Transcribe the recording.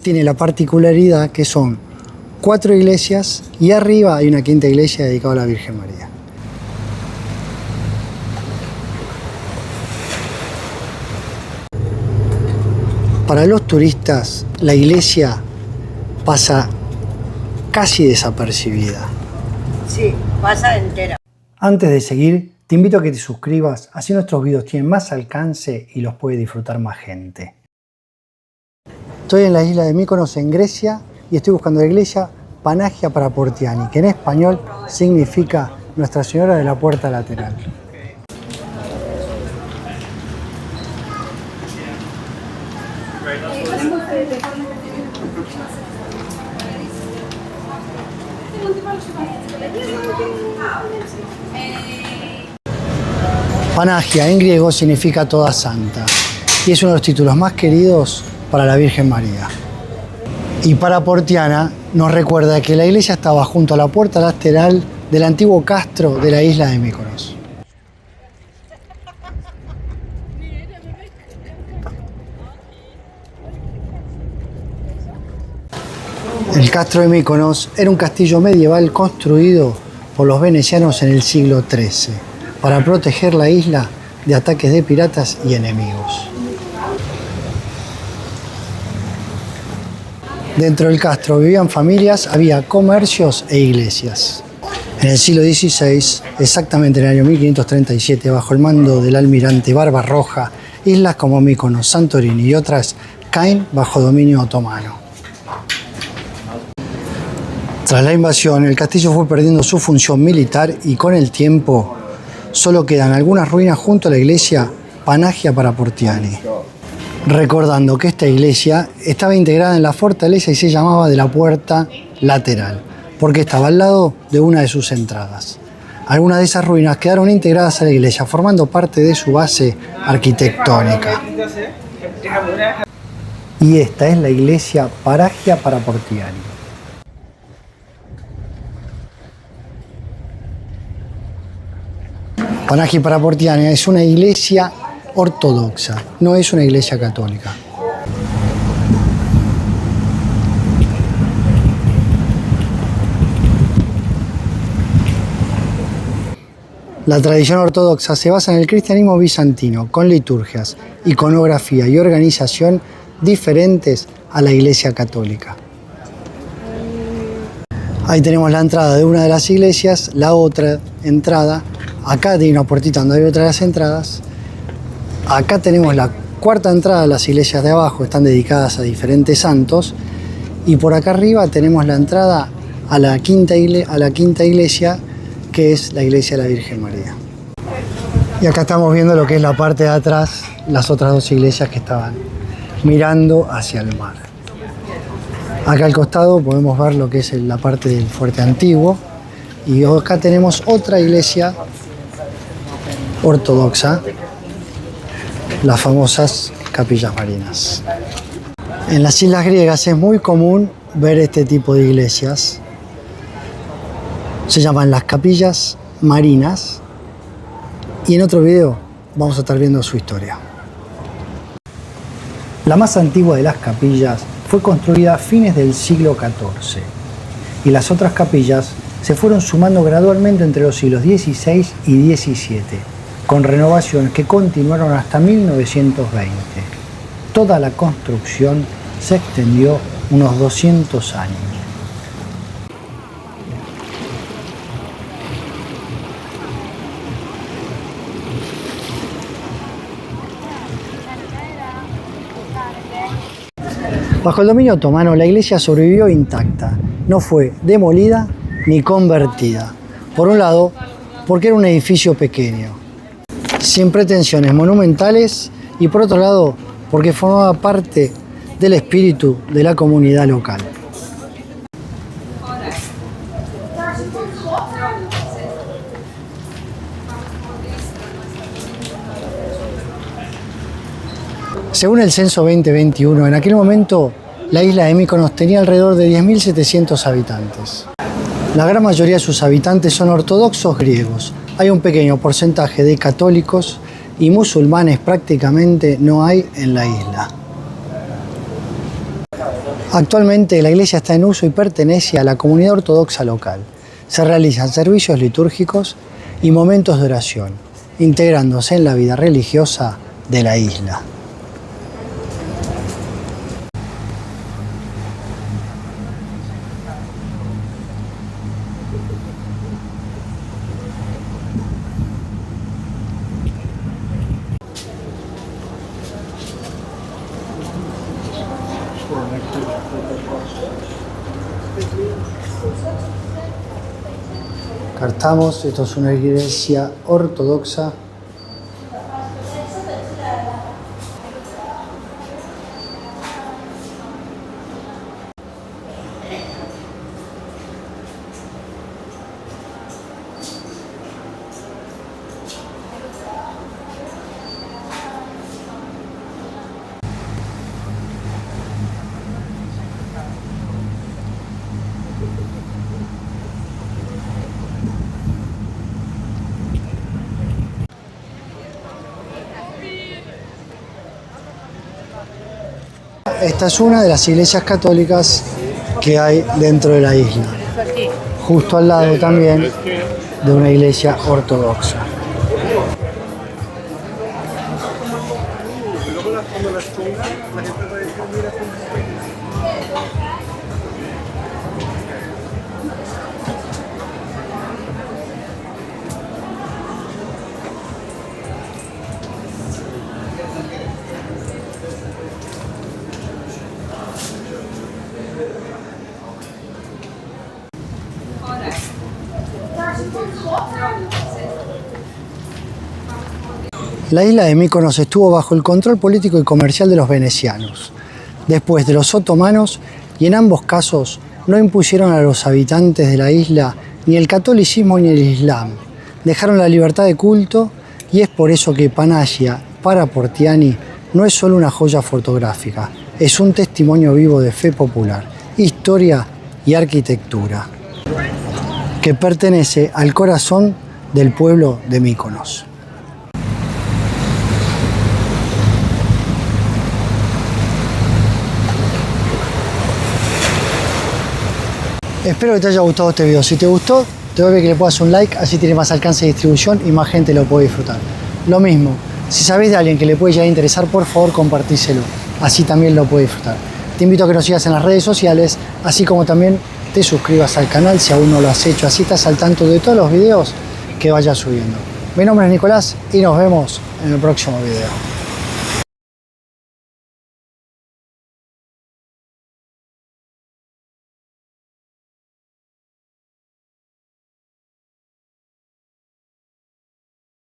tiene la particularidad que son 4 iglesias y arriba hay una quinta iglesia dedicada a la Virgen María. Para los turistas, la iglesia pasa casi desapercibida. Sí, pasa entera. Antes de seguir, te invito a que te suscribas, así nuestros videos tienen más alcance y los puede disfrutar más gente. Estoy en la isla de Mykonos, en Grecia, y estoy buscando la iglesia Panagia Paraportiani, que en español significa Nuestra Señora de la Puerta Lateral. Panagia en griego significa toda santa y es uno de los títulos más queridos para la Virgen María. Y Paraportiana nos recuerda que la iglesia estaba junto a la puerta lateral del antiguo castro de la isla de Mykonos. El castro de Mykonos era un castillo medieval construido por los venecianos en el siglo XIII para proteger la isla de ataques de piratas y enemigos. Dentro del castro vivían familias, había comercios e iglesias. En el siglo XVI, exactamente en el año 1537, bajo el mando del almirante Barbarroja, islas como Mykonos, Santorini y otras caen bajo dominio otomano. Tras la invasión, el castillo fue perdiendo su función militar y con el tiempo solo quedan algunas ruinas junto a la iglesia Panagia Paraportiani. Recordando que esta iglesia estaba integrada en la fortaleza y se llamaba de la Puerta Lateral, porque estaba al lado de una de sus entradas. Algunas de esas ruinas quedaron integradas a la iglesia, formando parte de su base arquitectónica. Y esta es la iglesia Panagia Paraportiani. Panagia Paraportiani es una iglesia ortodoxa, no es una iglesia católica. La tradición ortodoxa se basa en el cristianismo bizantino, con liturgias, iconografía y organización diferentes a la iglesia católica. Ahí tenemos la entrada de una de las iglesias, la otra entrada. Acá tiene una puertita donde hay otra de las entradas. Acá tenemos la cuarta entrada, las iglesias de abajo están dedicadas a diferentes santos. Y por acá arriba tenemos la entrada a la quinta iglesia, que es la iglesia de la Virgen María. Y acá estamos viendo lo que es la parte de atrás, las otras dos iglesias que estaban mirando hacia el mar. Acá al costado podemos ver lo que es la parte del fuerte antiguo. Y acá tenemos otra iglesia ortodoxa, las famosas capillas marinas. En las islas griegas es muy común ver este tipo de iglesias. Se llaman las capillas marinas y en otro video vamos a estar viendo su historia. La más antigua de las capillas fue construida a fines del siglo XIV y las otras capillas se fueron sumando gradualmente entre los siglos XVI y XVII, con renovaciones que continuaron hasta 1920. Toda la construcción se extendió unos 200 años. Bajo el dominio otomano, la iglesia sobrevivió intacta, no fue demolida ni convertida. Por un lado, porque era un edificio pequeño, sin pretensiones monumentales, y por otro lado, porque formaba parte del espíritu de la comunidad local. Según el censo 2021, en aquel momento la isla de Mykonos tenía alrededor de 10.700 habitantes. La gran mayoría de sus habitantes son ortodoxos griegos. Hay un pequeño porcentaje de católicos y musulmanes prácticamente no hay en la isla. Actualmente la iglesia está en uso y pertenece a la comunidad ortodoxa local. Se realizan servicios litúrgicos y momentos de oración, integrándose en la vida religiosa de la isla. Cartamos, esto es una iglesia ortodoxa. Esta es una de las iglesias católicas que hay dentro de la isla, justo al lado también de una iglesia ortodoxa. La isla de Míconos estuvo bajo el control político y comercial de los venecianos, después de los otomanos, y en ambos casos no impusieron a los habitantes de la isla ni el catolicismo ni el islam. Dejaron la libertad de culto y es por eso que Panagia, para Portiani, no es solo una joya fotográfica, es un testimonio vivo de fe popular, historia y arquitectura, que pertenece al corazón del pueblo de Míconos. Espero que te haya gustado este video. Si te gustó, te voy a pedir que le puedas un like, así tiene más alcance de distribución y más gente lo puede disfrutar. Lo mismo, si sabés de alguien que le puede llegar a interesar, por favor compartíselo, así también lo puede disfrutar. Te invito a que nos sigas en las redes sociales, así como también te suscribas al canal si aún no lo has hecho, así estás al tanto de todos los videos que vaya subiendo. Mi nombre es Nicolás y nos vemos en el próximo video.